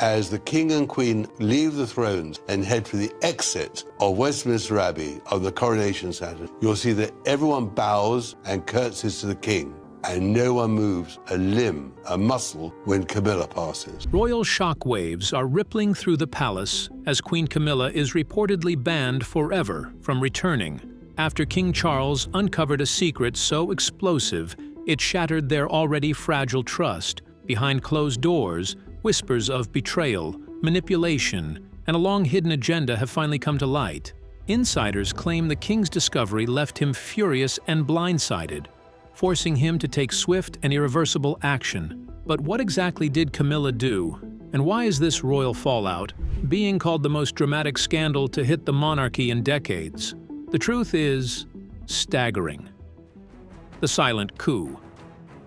As the king and queen leave the thrones and head for the exit of Westminster Abbey on the coronation Saturday, you'll see that everyone bows and curtsies to the king, and no one moves a limb, a muscle, when Camilla passes. Royal shockwaves are rippling through the palace as Queen Camilla is reportedly banned forever from returning after King Charles uncovered a secret so explosive it shattered their already fragile trust. Behind closed doors, whispers of betrayal, manipulation, and a long-hidden agenda have finally come to light. Insiders claim the king's discovery left him furious and blindsided, forcing him to take swift and irreversible action. But what exactly did Camilla do? And why is this royal fallout being called the most dramatic scandal to hit the monarchy in decades? The truth is staggering. The silent coup.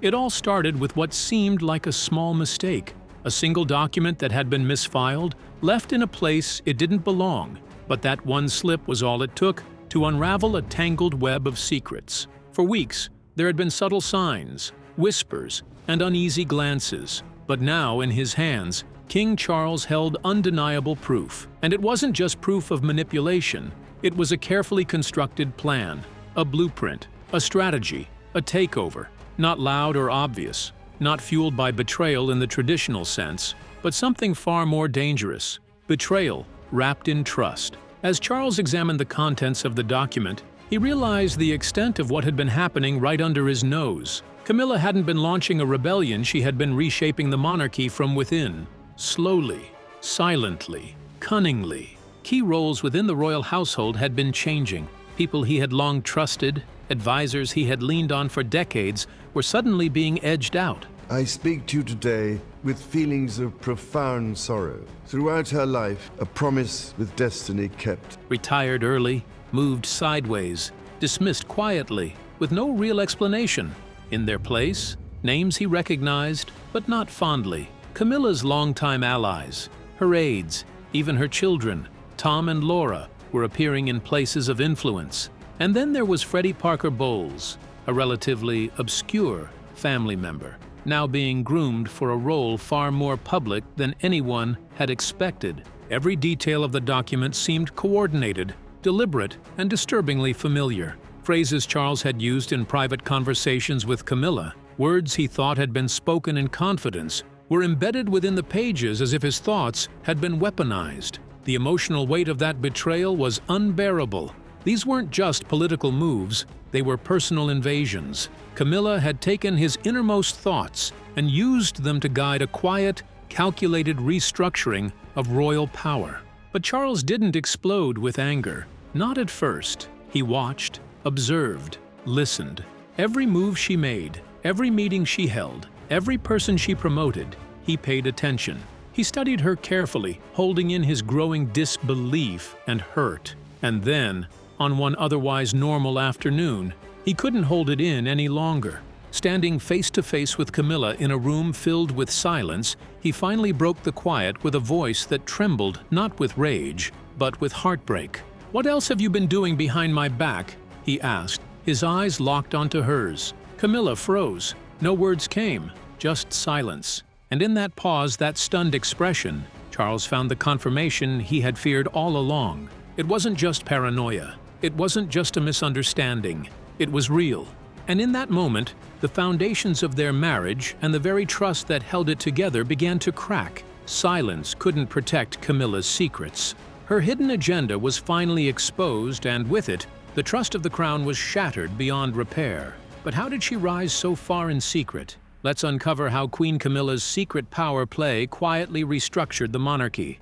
It all started with what seemed like a small mistake. A single document that had been misfiled, left in a place it didn't belong. But that one slip was all it took to unravel a tangled web of secrets. For weeks, there had been subtle signs, whispers, and uneasy glances. But now, in his hands, King Charles held undeniable proof. And it wasn't just proof of manipulation. It was a carefully constructed plan, a blueprint, a strategy, a takeover. Not loud or obvious, not fueled by betrayal in the traditional sense, but something far more dangerous: betrayal wrapped in trust. As Charles examined the contents of the document, he realized the extent of what had been happening right under his nose. Camilla hadn't been launching a rebellion, she had been reshaping the monarchy from within. Slowly, silently, cunningly. Key roles within the royal household had been changing. People he had long trusted, advisors he had leaned on for decades, were suddenly being edged out. I speak to you today with feelings of profound sorrow. Throughout her life, a promise with destiny kept. Retired early, moved sideways, dismissed quietly, with no real explanation. In their place, names he recognized, but not fondly. Camilla's longtime allies, her aides, even her children, Tom and Laura, were appearing in places of influence. And then there was Freddie Parker Bowles, a relatively obscure family member, now being groomed for a role far more public than anyone had expected. Every detail of the document seemed coordinated, deliberate, and disturbingly familiar. Phrases Charles had used in private conversations with Camilla, words he thought had been spoken in confidence, were embedded within the pages as if his thoughts had been weaponized. The emotional weight of that betrayal was unbearable. These weren't just political moves, they were personal invasions. Camilla had taken his innermost thoughts and used them to guide a quiet, calculated restructuring of royal power. But Charles didn't explode with anger. Not at first. He watched, observed, listened. Every move she made, every meeting she held, every person she promoted, he paid attention. He studied her carefully, holding in his growing disbelief and hurt. And then, on one otherwise normal afternoon, he couldn't hold it in any longer. Standing face to face with Camilla in a room filled with silence, he finally broke the quiet with a voice that trembled not with rage, but with heartbreak. "What else have you been doing behind my back?" he asked, his eyes locked onto hers. Camilla froze. No words came, just silence. And in that pause, that stunned expression, Charles found the confirmation he had feared all along. It wasn't just paranoia. It wasn't just a misunderstanding. It was real. And in that moment, the foundations of their marriage and the very trust that held it together began to crack. Silence couldn't protect Camilla's secrets. Her hidden agenda was finally exposed, and with it, the trust of the crown was shattered beyond repair. But how did she rise so far in secret? Let's uncover how Queen Camilla's secret power play quietly restructured the monarchy.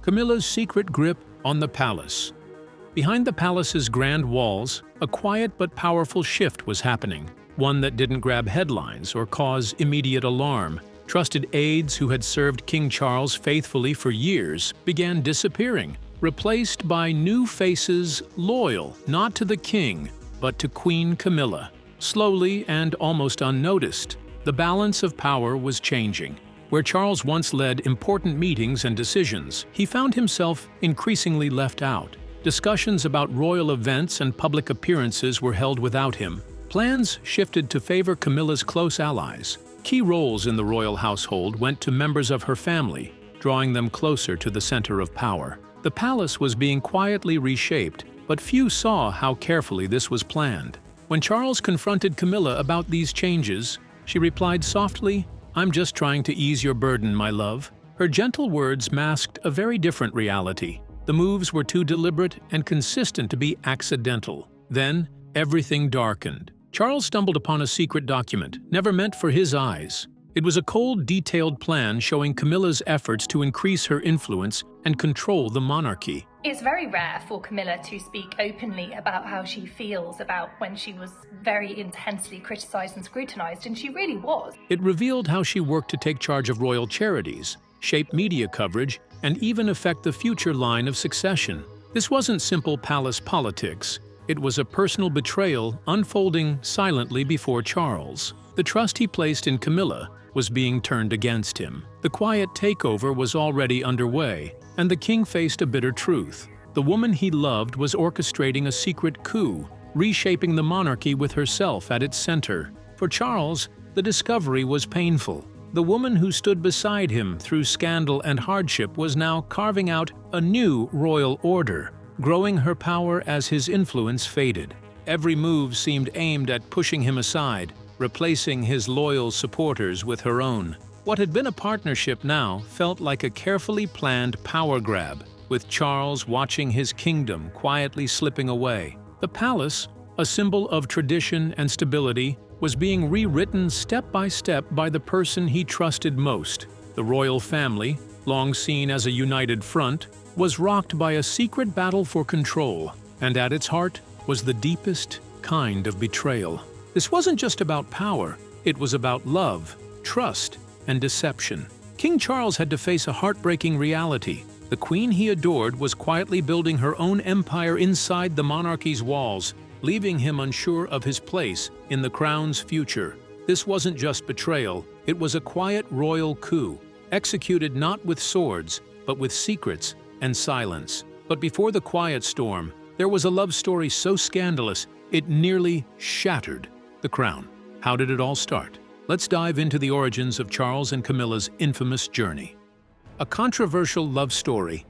Camilla's secret grip on the palace. Behind the palace's grand walls, a quiet but powerful shift was happening, one that didn't grab headlines or cause immediate alarm. Trusted aides who had served King Charles faithfully for years began disappearing, replaced by new faces loyal not to the king, but to Queen Camilla. Slowly and almost unnoticed, the balance of power was changing. Where Charles once led important meetings and decisions, he found himself increasingly left out. Discussions about royal events and public appearances were held without him. Plans shifted to favor Camilla's close allies. Key roles in the royal household went to members of her family, drawing them closer to the center of power. The palace was being quietly reshaped, but few saw how carefully this was planned. When Charles confronted Camilla about these changes, she replied softly, "I'm just trying to ease your burden, my love." Her gentle words masked a very different reality. The moves were too deliberate and consistent to be accidental. Then, everything darkened. Charles stumbled upon a secret document, never meant for his eyes. It was a cold, detailed plan showing Camilla's efforts to increase her influence and control the monarchy. It's very rare for Camilla to speak openly about how she feels about when she was very intensely criticized and scrutinized, and she really was. It revealed how she worked to take charge of royal charities, shape media coverage, and even affect the future line of succession. This wasn't simple palace politics. It was a personal betrayal unfolding silently before Charles. The trust he placed in Camilla was being turned against him. The quiet takeover was already underway, and the king faced a bitter truth. The woman he loved was orchestrating a secret coup, reshaping the monarchy with herself at its center. For Charles, the discovery was painful. The woman who stood beside him through scandal and hardship was now carving out a new royal order, growing her power as his influence faded. Every move seemed aimed at pushing him aside, replacing his loyal supporters with her own. What had been a partnership now felt like a carefully planned power grab, with Charles watching his kingdom quietly slipping away. The palace, a symbol of tradition and stability, was being rewritten step by step by the person he trusted most. The royal family, long seen as a united front, was rocked by a secret battle for control, and at its heart was the deepest kind of betrayal. This wasn't just about power, it was about love, trust, and deception. King Charles had to face a heartbreaking reality. The queen he adored was quietly building her own empire inside the monarchy's walls, leaving him unsure of his place in the crown's future. This wasn't just betrayal, it was a quiet royal coup, executed not with swords, but with secrets and silence. But before the quiet storm, there was a love story so scandalous it nearly shattered the crown. How did it all start? Let's dive into the origins of Charles and Camilla's infamous journey. A controversial love story.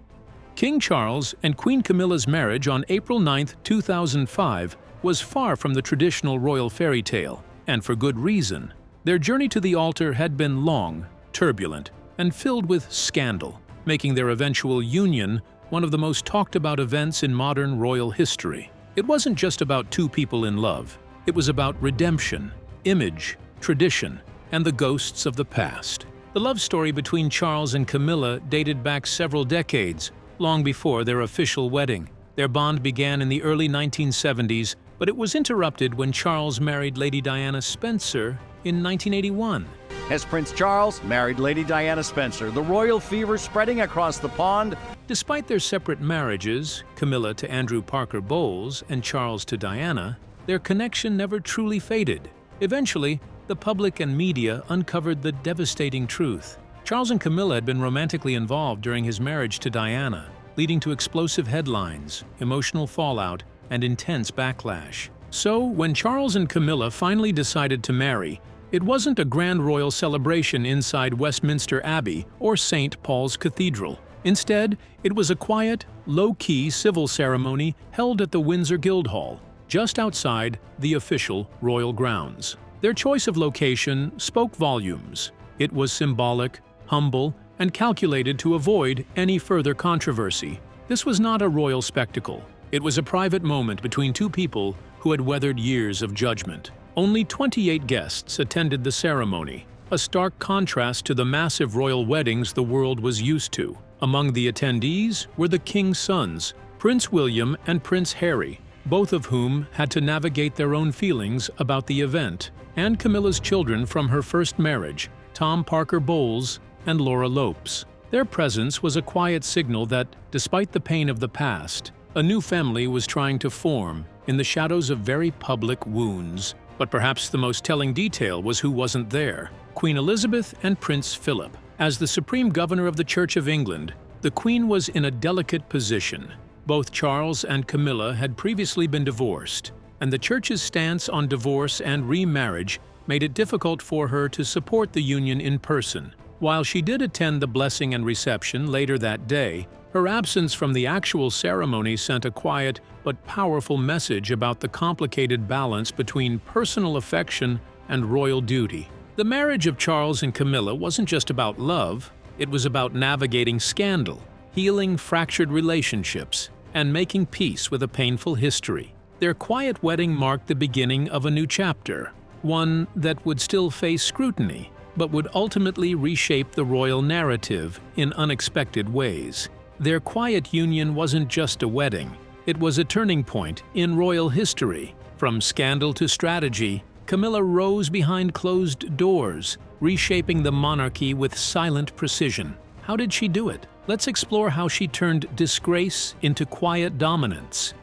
King Charles and Queen Camilla's marriage on April 9, 2005 was far from the traditional royal fairy tale, and for good reason. Their journey to the altar had been long, turbulent, and filled with scandal, making their eventual union one of the most talked about events in modern royal history. It wasn't just about two people in love. It was about redemption, image, tradition, and the ghosts of the past. The love story between Charles and Camilla dated back several decades, long before their official wedding. Their bond began in the early 1970s, but it was interrupted when Charles married Lady Diana Spencer in 1981. As Prince Charles married Lady Diana Spencer, the royal fever spreading across the pond. Despite their separate marriages, Camilla to Andrew Parker Bowles and Charles to Diana, their connection never truly faded. Eventually, the public and media uncovered the devastating truth. Charles and Camilla had been romantically involved during his marriage to Diana, leading to explosive headlines, emotional fallout, and intense backlash. So, when Charles and Camilla finally decided to marry, it wasn't a grand royal celebration inside Westminster Abbey or St. Paul's Cathedral. Instead, it was a quiet, low-key civil ceremony held at the Windsor Guildhall, just outside the official royal grounds. Their choice of location spoke volumes. It was symbolic, humble, and calculated to avoid any further controversy. This was not a royal spectacle. It was a private moment between two people who had weathered years of judgment. Only 28 guests attended the ceremony, a stark contrast to the massive royal weddings the world was used to. Among the attendees were the king's sons, Prince William and Prince Harry, both of whom had to navigate their own feelings about the event, and Camilla's children from her first marriage, Tom Parker Bowles and Laura Lopes. Their presence was a quiet signal that, despite the pain of the past, a new family was trying to form in the shadows of very public wounds. But perhaps the most telling detail was who wasn't there: Queen Elizabeth and Prince Philip. As the Supreme Governor of the Church of England, the Queen was in a delicate position. Both Charles and Camilla had previously been divorced, and the Church's stance on divorce and remarriage made it difficult for her to support the union in person. While she did attend the blessing and reception later that day, her absence from the actual ceremony sent a quiet but powerful message about the complicated balance between personal affection and royal duty. The marriage of Charles and Camilla wasn't just about love, it was about navigating scandal, healing fractured relationships, and making peace with a painful history. Their quiet wedding marked the beginning of a new chapter, one that would still face scrutiny, but would ultimately reshape the royal narrative in unexpected ways. Their quiet union wasn't just a wedding, it was a turning point in royal history. From scandal to strategy, Camilla rose behind closed doors, reshaping the monarchy with silent precision. How did she do it? Let's explore how she turned disgrace into quiet dominance.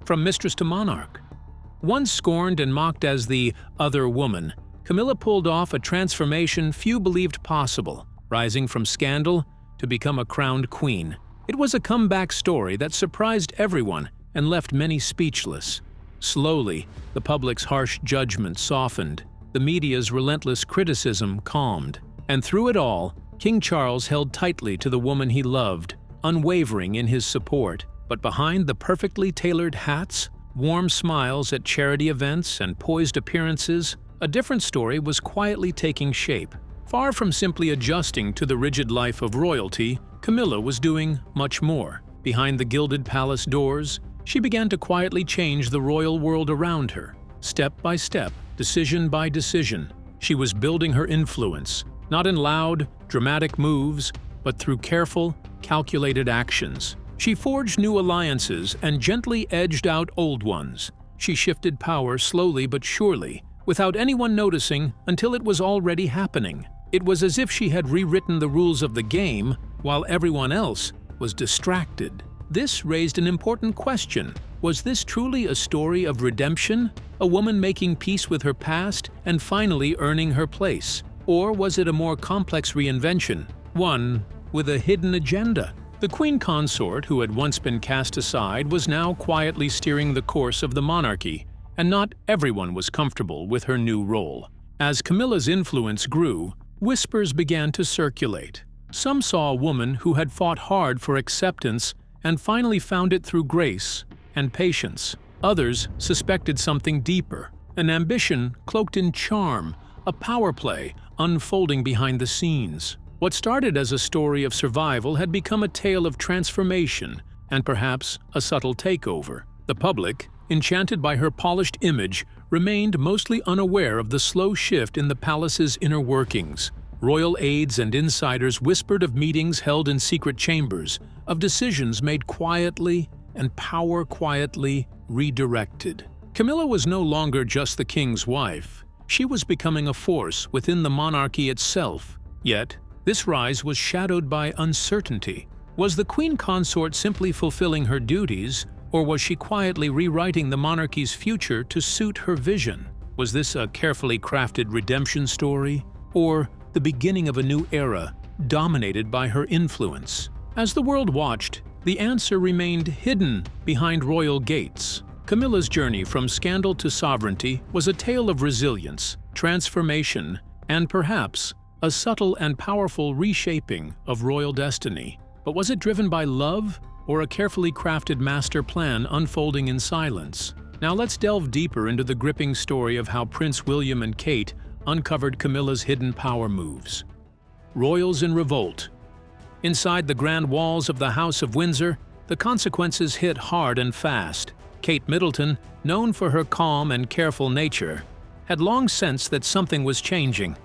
From mistress to monarch. Once scorned and mocked as the other woman, Camilla pulled off a transformation few believed possible, rising from scandal to become a crowned queen. It was a comeback story that surprised everyone and left many speechless. Slowly, the public's harsh judgment softened, the media's relentless criticism calmed, and through it all, King Charles held tightly to the woman he loved, unwavering in his support. But behind the perfectly tailored hats, warm smiles at charity events, and poised appearances, a different story was quietly taking shape. Far from simply adjusting to the rigid life of royalty, Camilla was doing much more. Behind the gilded palace doors, she began to quietly change the royal world around her. Step by step, decision by decision, she was building her influence, not in loud, dramatic moves, but through careful, calculated actions. She forged new alliances and gently edged out old ones. She shifted power slowly but surely, without anyone noticing until it was already happening. It was as if she had rewritten the rules of the game while everyone else was distracted. This raised an important question. Was this truly a story of redemption? A woman making peace with her past and finally earning her place? Or was it a more complex reinvention, one with a hidden agenda? The queen consort, who had once been cast aside, was now quietly steering the course of the monarchy, and not everyone was comfortable with her new role. As Camilla's influence grew, whispers began to circulate. Some saw a woman who had fought hard for acceptance and finally found it through grace and patience. Others suspected something deeper, an ambition cloaked in charm, a power play unfolding behind the scenes. What started as a story of survival had become a tale of transformation and perhaps a subtle takeover. The public, enchanted by her polished image, remained mostly unaware of the slow shift in the palace's inner workings. Royal aides and insiders whispered of meetings held in secret chambers, of decisions made quietly and power quietly redirected. Camilla was no longer just the king's wife. She was becoming a force within the monarchy itself. Yet, this rise was shadowed by uncertainty. Was the queen consort simply fulfilling her duties, or was she quietly rewriting the monarchy's future to suit her vision? Was this a carefully crafted redemption story, or the beginning of a new era dominated by her influence? As the world watched, the answer remained hidden behind royal gates. Camilla's journey from scandal to sovereignty was a tale of resilience, transformation, and perhaps a subtle and powerful reshaping of royal destiny. But was it driven by love or a carefully crafted master plan unfolding in silence? Now let's delve deeper into the gripping story of how Prince William and Kate uncovered Camilla's hidden power moves. Royals in revolt. Inside the grand walls of the House of Windsor, the consequences hit hard and fast. Kate Middleton, known for her calm and careful nature, had long sensed that something was changing.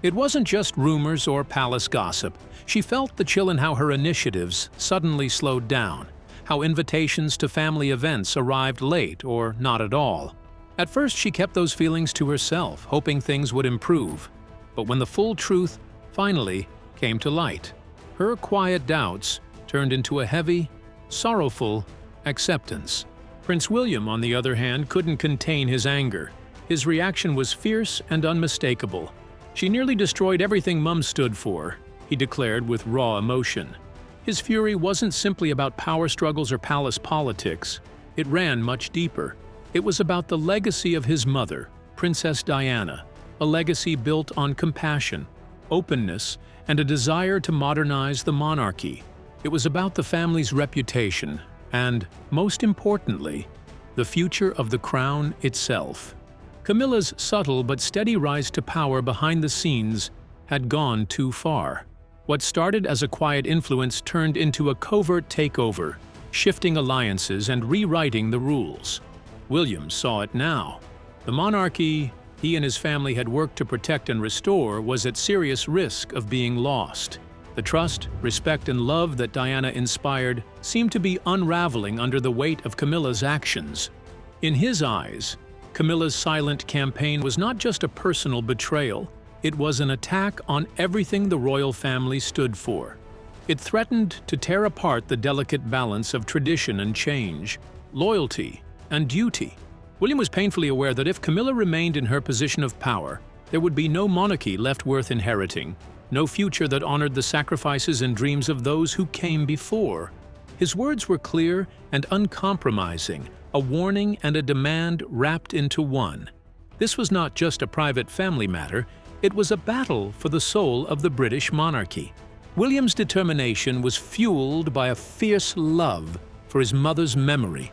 It wasn't just rumors or palace gossip. She felt the chill in how her initiatives suddenly slowed down, how invitations to family events arrived late or not at all. At first, she kept those feelings to herself, hoping things would improve. But when the full truth finally came to light, her quiet doubts turned into a heavy, sorrowful acceptance. Prince William, on the other hand, couldn't contain his anger. His reaction was fierce and unmistakable. "She nearly destroyed everything Mum stood for," he declared with raw emotion. His fury wasn't simply about power struggles or palace politics. It ran much deeper. It was about the legacy of his mother, Princess Diana, a legacy built on compassion, openness, and a desire to modernize the monarchy. It was about the family's reputation and, most importantly, the future of the crown itself. Camilla's subtle but steady rise to power behind the scenes had gone too far. What started as a quiet influence turned into a covert takeover, shifting alliances and rewriting the rules. William saw it now. The monarchy he and his family had worked to protect and restore was at serious risk of being lost. The trust, respect, and love that Diana inspired seemed to be unraveling under the weight of Camilla's actions. In his eyes, Camilla's silent campaign was not just a personal betrayal, it was an attack on everything the royal family stood for. It threatened to tear apart the delicate balance of tradition and change, loyalty and duty. William was painfully aware that if Camilla remained in her position of power, there would be no monarchy left worth inheriting, no future that honored the sacrifices and dreams of those who came before. His words were clear and uncompromising, a warning and a demand wrapped into one. This was not just a private family matter, it was a battle for the soul of the British monarchy. William's determination was fueled by a fierce love for his mother's memory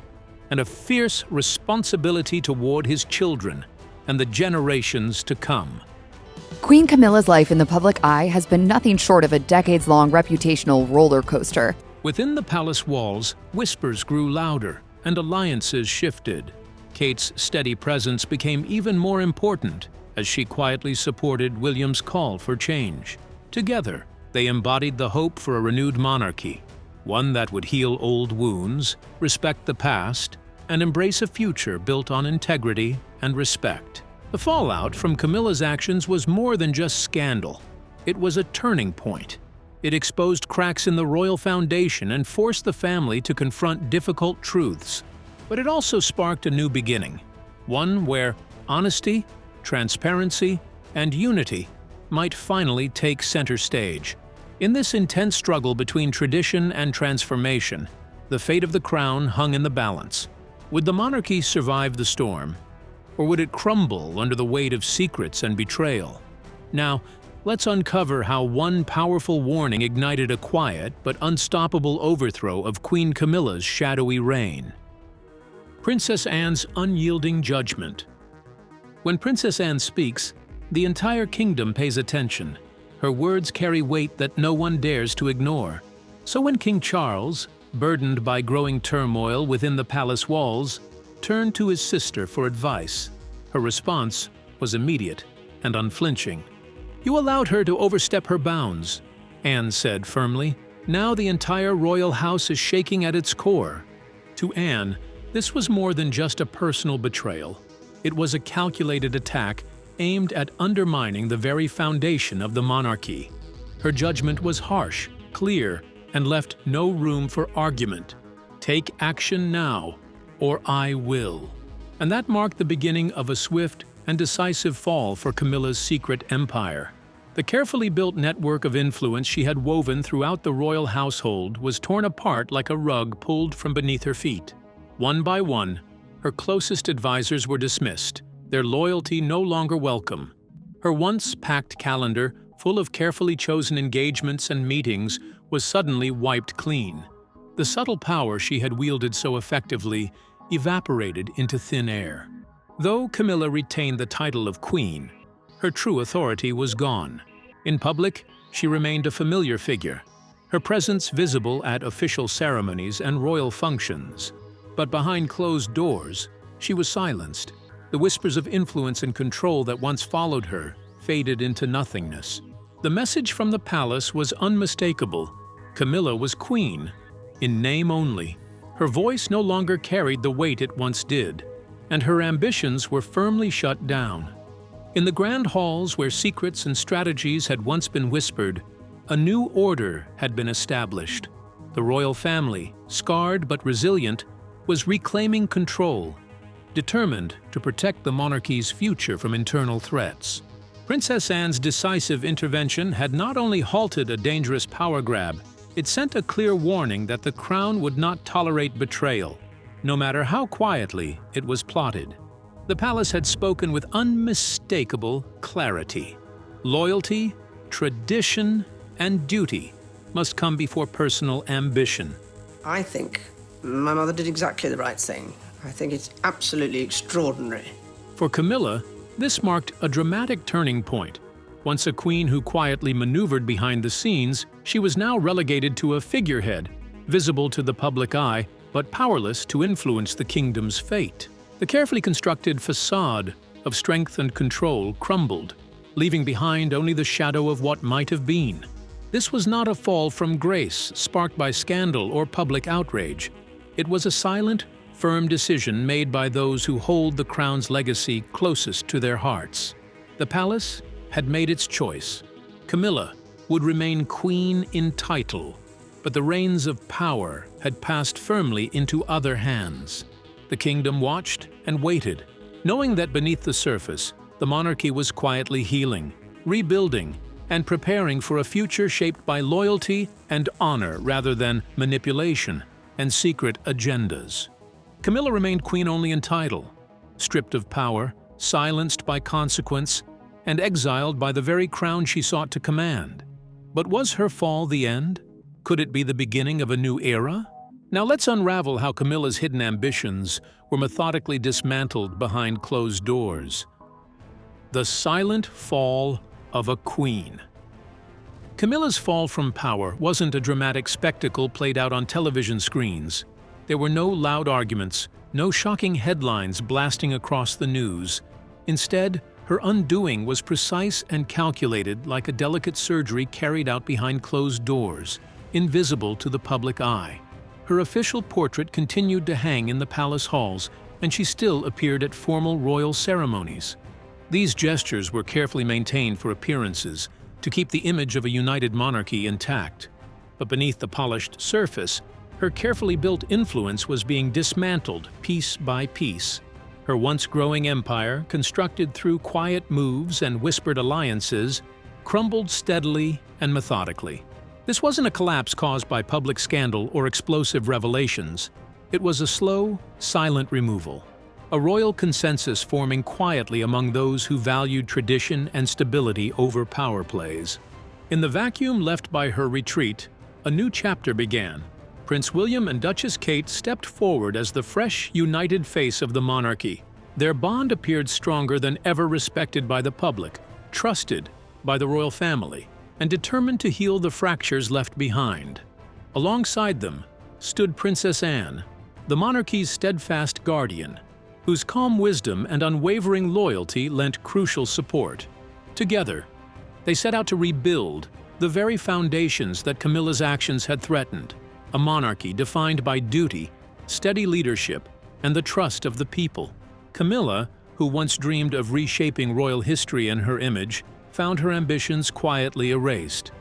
and a fierce responsibility toward his children and the generations to come. Queen Camilla's life in the public eye has been nothing short of a decades-long reputational roller coaster. Within the palace walls, whispers grew louder and alliances shifted. Kate's steady presence became even more important as she quietly supported William's call for change. Together, they embodied the hope for a renewed monarchy, one that would heal old wounds, respect the past, and embrace a future built on integrity and respect. The fallout from Camilla's actions was more than just scandal. It was a turning point. It exposed cracks in the royal foundation and forced the family to confront difficult truths. But it also sparked a new beginning, one where honesty, transparency, and unity might finally take center stage. In this intense struggle between tradition and transformation, the fate of the crown hung in the balance. Would the monarchy survive the storm, or would it crumble under the weight of secrets and betrayal? Now, let's uncover how one powerful warning ignited a quiet but unstoppable overthrow of Queen Camilla's shadowy reign. Princess Anne's unyielding judgment. When Princess Anne speaks, the entire kingdom pays attention. Her words carry weight that no one dares to ignore. So when King Charles, burdened by growing turmoil within the palace walls, turned to his sister for advice, her response was immediate and unflinching. "You allowed her to overstep her bounds," Anne said firmly. "Now the entire royal house is shaking at its core." To Anne, this was more than just a personal betrayal. It was a calculated attack aimed at undermining the very foundation of the monarchy. Her judgment was harsh, clear, and left no room for argument. "Take action now, or I will." And that marked the beginning of a swift and decisive fall for Camilla's secret empire. The carefully built network of influence she had woven throughout the royal household was torn apart like a rug pulled from beneath her feet. One by one, her closest advisors were dismissed, their loyalty no longer welcome. Her once packed calendar, full of carefully chosen engagements and meetings, was suddenly wiped clean. The subtle power she had wielded so effectively evaporated into thin air. Though Camilla retained the title of queen, her true authority was gone. In public, she remained a familiar figure, her presence visible at official ceremonies and royal functions. But behind closed doors, she was silenced. The whispers of influence and control that once followed her faded into nothingness. The message from the palace was unmistakable. Camilla was queen, in name only. Her voice no longer carried the weight it once did, and her ambitions were firmly shut down. In the grand halls where secrets and strategies had once been whispered, a new order had been established. The royal family, scarred but resilient, was reclaiming control, determined to protect the monarchy's future from internal threats. Princess Anne's decisive intervention had not only halted a dangerous power grab, it sent a clear warning that the crown would not tolerate betrayal, no matter how quietly it was plotted. The palace had spoken with unmistakable clarity. Loyalty tradition and duty must come before personal ambition. I think my mother did exactly the right thing. I think it's absolutely extraordinary. For Camilla, this marked a dramatic turning point. Once a queen who quietly maneuvered behind the scenes, she was now relegated to a figurehead, visible to the public eye, but powerless to influence the kingdom's fate. The carefully constructed facade of strength and control crumbled, leaving behind only the shadow of what might have been. This was not a fall from grace sparked by scandal or public outrage. It was a silent, firm decision made by those who hold the crown's legacy closest to their hearts. The palace had made its choice. Camilla would remain queen in title, but the reins of power had passed firmly into other hands. The kingdom watched and waited, knowing that beneath the surface, the monarchy was quietly healing, rebuilding, and preparing for a future shaped by loyalty and honor rather than manipulation and secret agendas. Camilla remained queen only in title, stripped of power, silenced by consequence, and exiled by the very crown she sought to command. But was her fall the end? Could it be the beginning of a new era? Now let's unravel how Camilla's hidden ambitions were methodically dismantled behind closed doors. The silent fall of a queen. Camilla's fall from power wasn't a dramatic spectacle played out on television screens. There were no loud arguments, no shocking headlines blasting across the news. Instead, her undoing was precise and calculated, like a delicate surgery carried out behind closed doors, invisible to the public eye. Her official portrait continued to hang in the palace halls, and she still appeared at formal royal ceremonies. These gestures were carefully maintained for appearances, to keep the image of a united monarchy intact. But beneath the polished surface, her carefully built influence was being dismantled piece by piece. Her once growing empire, constructed through quiet moves and whispered alliances, crumbled steadily and methodically. This wasn't a collapse caused by public scandal or explosive revelations. It was a slow, silent removal, a royal consensus forming quietly among those who valued tradition and stability over power plays. In the vacuum left by her retreat, a new chapter began. Prince William and Duchess Kate stepped forward as the fresh, united face of the monarchy. Their bond appeared stronger than ever, respected by the public, trusted by the royal family, and determined to heal the fractures left behind. Alongside them stood Princess Anne, the monarchy's steadfast guardian, whose calm wisdom and unwavering loyalty lent crucial support. Together, they set out to rebuild the very foundations that Camilla's actions had threatened, a monarchy defined by duty, steady leadership, and the trust of the people. Camilla, who once dreamed of reshaping royal history in her image, found her ambitions quietly erased.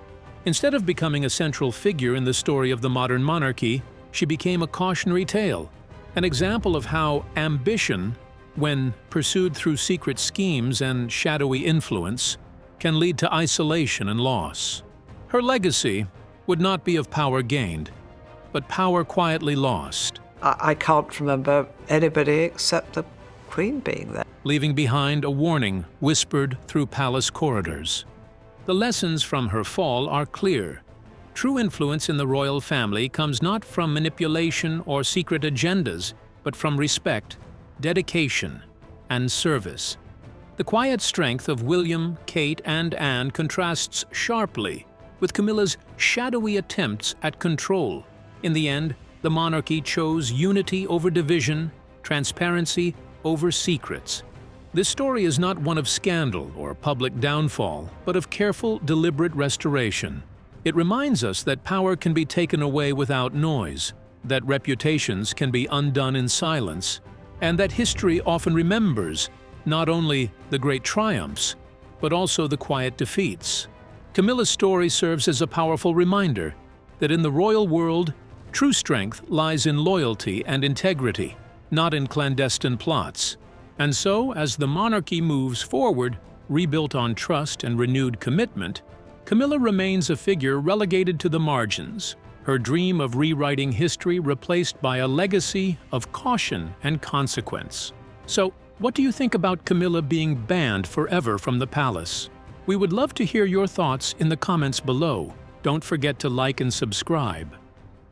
Instead of becoming a central figure in the story of the modern monarchy, she became a cautionary tale, an example of how ambition, when pursued through secret schemes and shadowy influence, can lead to isolation and loss. Her legacy would not be of power gained, but power quietly lost, I can't remember anybody except the Queen being there, leaving behind a warning whispered through palace corridors. The lessons from her fall are clear. True influence in the royal family comes not from manipulation or secret agendas, but from respect, dedication, and service. The quiet strength of William, Kate, and Anne contrasts sharply with Camilla's shadowy attempts at control. In the end, the monarchy chose unity over division, transparency over secrets. This story is not one of scandal or public downfall, but of careful, deliberate restoration. It reminds us that power can be taken away without noise, that reputations can be undone in silence, and that history often remembers not only the great triumphs, but also the quiet defeats. Camilla's story serves as a powerful reminder that in the royal world, true strength lies in loyalty and integrity, not in clandestine plots. And so, as the monarchy moves forward, rebuilt on trust and renewed commitment, Camilla remains a figure relegated to the margins, her dream of rewriting history replaced by a legacy of caution and consequence. So, what do you think about Camilla being banned forever from the palace? We would love to hear your thoughts in the comments below. Don't forget to like and subscribe.